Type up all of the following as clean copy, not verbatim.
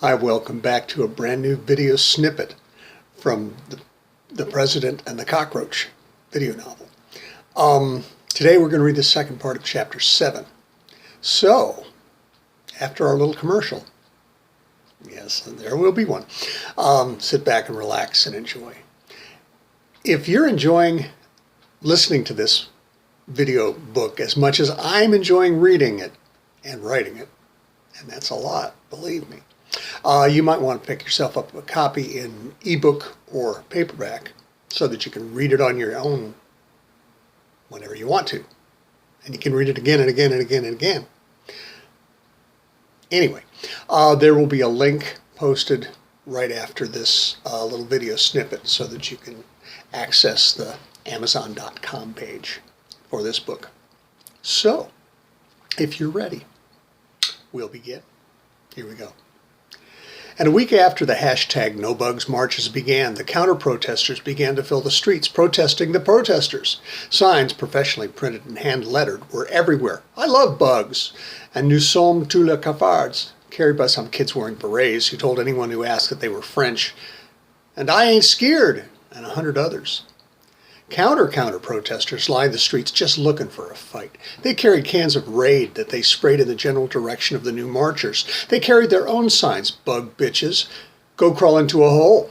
Hi, welcome back to a brand new video snippet from the President and the Cockroach video novel. Today we're going to read the second part of chapter 7. So, after our little commercial, yes, there will be one, sit back and relax and enjoy. If you're enjoying listening to this video book as much as I'm enjoying reading it and writing it, and that's a lot, believe me, you might want to pick yourself up a copy in ebook or paperback so that you can read it on your own whenever you want to. And you can read it again and again and again and again. Anyway, there will be a link posted right after this little video snippet so that you can access the Amazon.com page for this book. So, if you're ready, we'll begin. Here we go. And a week after the #NoBugs marches began, the counter-protesters began to fill the streets, protesting the protesters. Signs, professionally printed and hand-lettered, were everywhere. "I love bugs," and "Nous sommes tous les cafards," carried by some kids wearing berets who told anyone who asked that they were French, and "I ain't scared," and 100 others. Counter-protesters lined the streets just looking for a fight. They carried cans of Raid that they sprayed in the general direction of the new marchers. They carried their own signs: "Bug bitches, go crawl into a hole."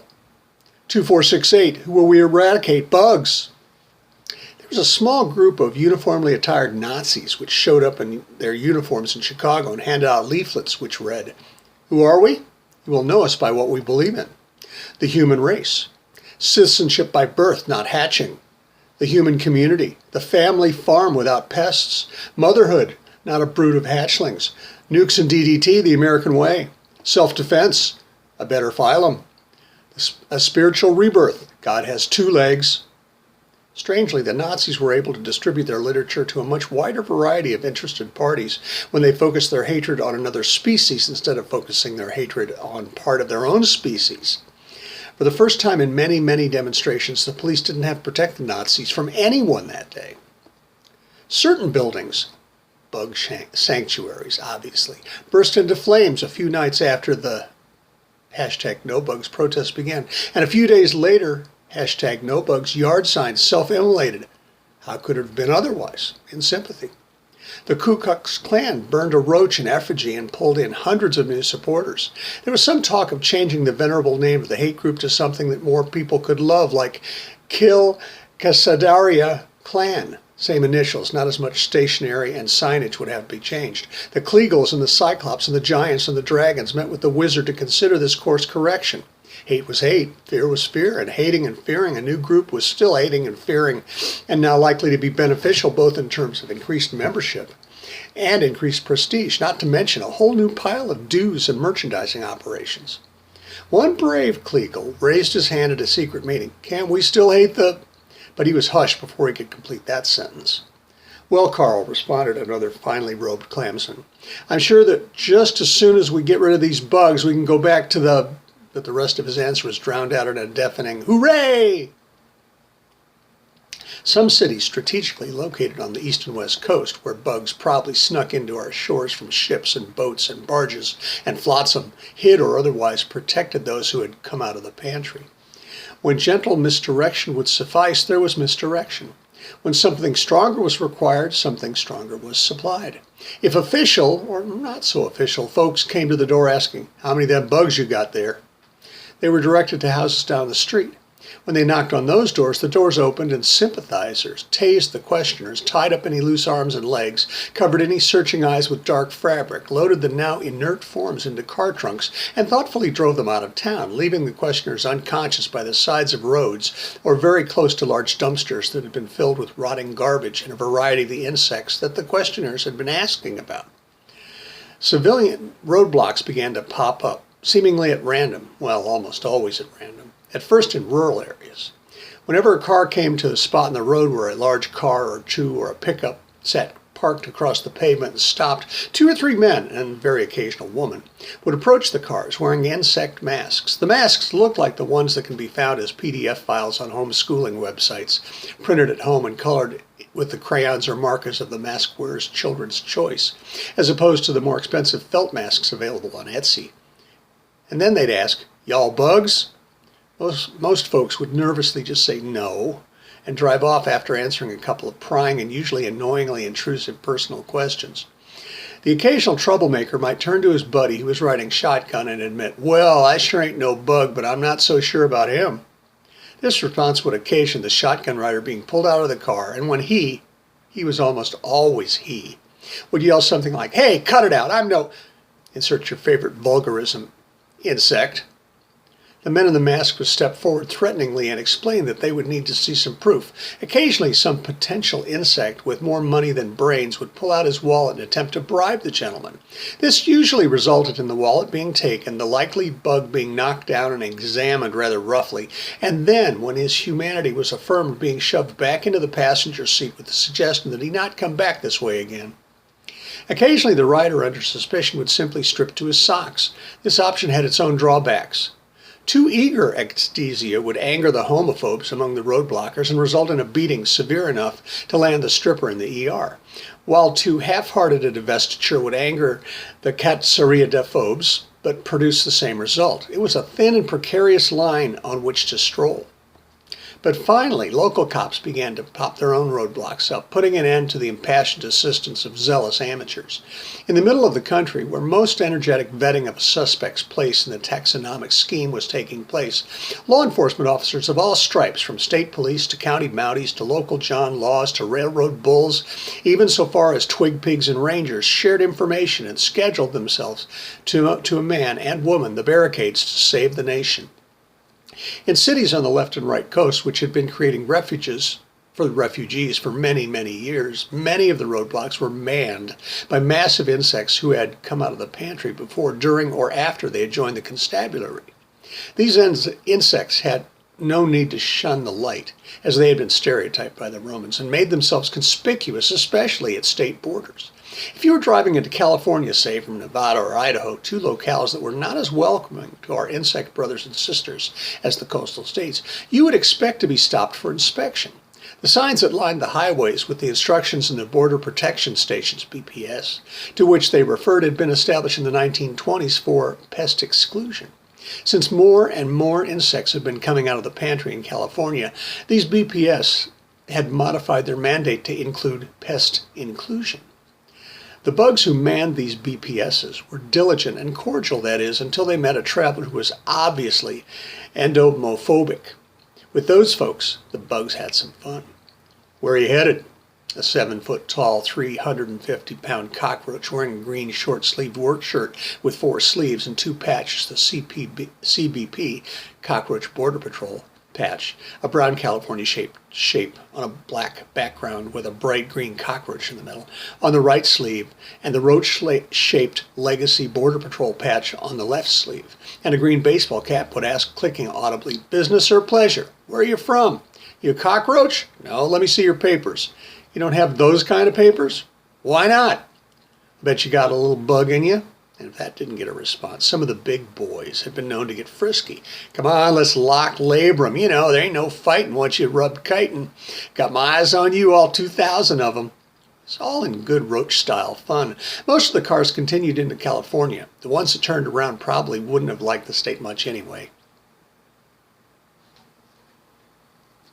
2468, who will we eradicate? Bugs. There was a small group of uniformly attired Nazis which showed up in their uniforms in Chicago and handed out leaflets which read, "Who are we? You will know us by what we believe in. The human race. Citizenship by birth, not hatching. The human community, the family farm without pests. Motherhood, not a brood of hatchlings. Nukes and DDT, the American way. Self-defense, a better phylum. A spiritual rebirth, God has 2 legs. Strangely, the Nazis were able to distribute their literature to a much wider variety of interested parties when they focused their hatred on another species instead of focusing their hatred on part of their own species. For the first time in many, many demonstrations, the police didn't have to protect the Nazis from anyone that day. Certain buildings, bug sanctuaries obviously, burst into flames a few nights after the #NoBugs protest began. And a few days later, #NoBugs yard signs self-immolated. How could it have been otherwise? In sympathy. The Ku Klux Klan burned a roach in effigy and pulled in hundreds of new supporters. There was some talk of changing the venerable name of the hate group to something that more people could love, like Kill Casadaria Klan. Same initials, not as much stationery and signage would have to be changed. The Kleagles and the Cyclops and the Giants and the Dragons met with the Wizard to consider this course correction. Hate was hate, fear was fear, and hating and fearing a new group was still hating and fearing, and now likely to be beneficial both in terms of increased membership and increased prestige, not to mention a whole new pile of dues and merchandising operations. One brave Kleagle raised his hand at a secret meeting. "Can't we still hate the—" But he was hushed before he could complete that sentence. "Well, Carl," responded another finely robed clansman, "I'm sure that just as soon as we get rid of these bugs, we can go back to the—" But the rest of his answer was drowned out in a deafening "Hooray!" Some cities strategically located on the east and west coast, where bugs probably snuck into our shores from ships and boats and barges and flotsam, hid or otherwise protected those who had come out of the pantry. When gentle misdirection would suffice, there was misdirection. When something stronger was required, something stronger was supplied. If official, or not so official, folks came to the door asking, "How many of them bugs you got there?" they were directed to houses down the street. When they knocked on those doors, the doors opened and sympathizers tased the questioners, tied up any loose arms and legs, covered any searching eyes with dark fabric, loaded the now inert forms into car trunks, and thoughtfully drove them out of town, leaving the questioners unconscious by the sides of roads or very close to large dumpsters that had been filled with rotting garbage and a variety of the insects that the questioners had been asking about. Civilian roadblocks began to pop up, seemingly at random, well, almost always at random, at first in rural areas. Whenever a car came to a spot in the road where a large car or 2 or a pickup sat parked across the pavement and stopped, 2 or 3 men, and very occasional woman, would approach the cars wearing insect masks. The masks looked like the ones that can be found as PDF files on homeschooling websites, printed at home and colored with the crayons or markers of the mask wearer's children's choice, as opposed to the more expensive felt masks available on Etsy. And then they'd ask, "Y'all bugs?" Most folks would nervously just say no and drive off after answering a couple of prying and usually annoyingly intrusive personal questions. The occasional troublemaker might turn to his buddy who was riding shotgun and admit, "Well, I sure ain't no bug, but I'm not so sure about him." This response would occasion the shotgun rider being pulled out of the car, and when he was almost always he, would yell something like, "Hey, cut it out, I'm no," insert your favorite vulgarism, insect. The men in the mask would step forward threateningly and explain that they would need to see some proof. Occasionally, some potential insect with more money than brains would pull out his wallet and attempt to bribe the gentleman. This usually resulted in the wallet being taken, the likely bug being knocked down and examined rather roughly, and then, when his humanity was affirmed, being shoved back into the passenger seat with the suggestion that he not come back this way again. Occasionally, the rider under suspicion would simply strip to his socks. This option had its own drawbacks. Too eager ecstasia would anger the homophobes among the roadblockers and result in a beating severe enough to land the stripper in the ER, while too half-hearted a divestiture would anger the katsariadophobes but produce the same result. It was a thin and precarious line on which to stroll. But finally, local cops began to pop their own roadblocks up, putting an end to the impassioned assistance of zealous amateurs. In the middle of the country, where most energetic vetting of a suspect's place in the taxonomic scheme was taking place, law enforcement officers of all stripes, from state police to county mounties to local John Laws to railroad bulls, even so far as twig pigs and rangers, shared information and scheduled themselves to a man and woman the barricades to save the nation. In cities on the left and right coast, which had been creating refuges for the refugees for many, many years, many of the roadblocks were manned by massive insects who had come out of the pantry before, during, or after they had joined the constabulary. These insects had no need to shun the light, as they had been stereotyped by the Romans, and made themselves conspicuous, especially at state borders. If you were driving into California, say, from Nevada or Idaho, two locales that were not as welcoming to our insect brothers and sisters as the coastal states, you would expect to be stopped for inspection. The signs that lined the highways with the instructions in the Border Protection Stations, BPS, to which they referred had been established in the 1920s for pest exclusion. Since more and more insects had been coming out of the pantry in California, these BPS had modified their mandate to include pest inclusion. The bugs who manned these BPSs were diligent and cordial, that is, until they met a traveler who was obviously endomophobic. With those folks, the bugs had some fun. "Where are you headed?" A 7-foot-tall, 350-pound cockroach wearing a green short-sleeved work shirt with 4 sleeves and 2 patches, the CBP, Cockroach Border Patrol patch, a brown California shape on a black background with a bright green cockroach in the middle on the right sleeve, and the roach-shaped Legacy Border Patrol patch on the left sleeve, and a green baseball cap would ask, clicking audibly, "Business or pleasure? Where are you from? You a cockroach? No, let me see your papers." "You don't have those kind of papers?" "Why not?" "I bet you got a little bug in you." And if that didn't get a response, some of the big boys had been known to get frisky. "Come on, let's lock labor 'em. You know, there ain't no fighting once you rub kiting. Got my eyes on you, all 2,000 of 'em. It's all in good roach-style fun. Most of the cars continued into California. The ones that turned around probably wouldn't have liked the state much anyway.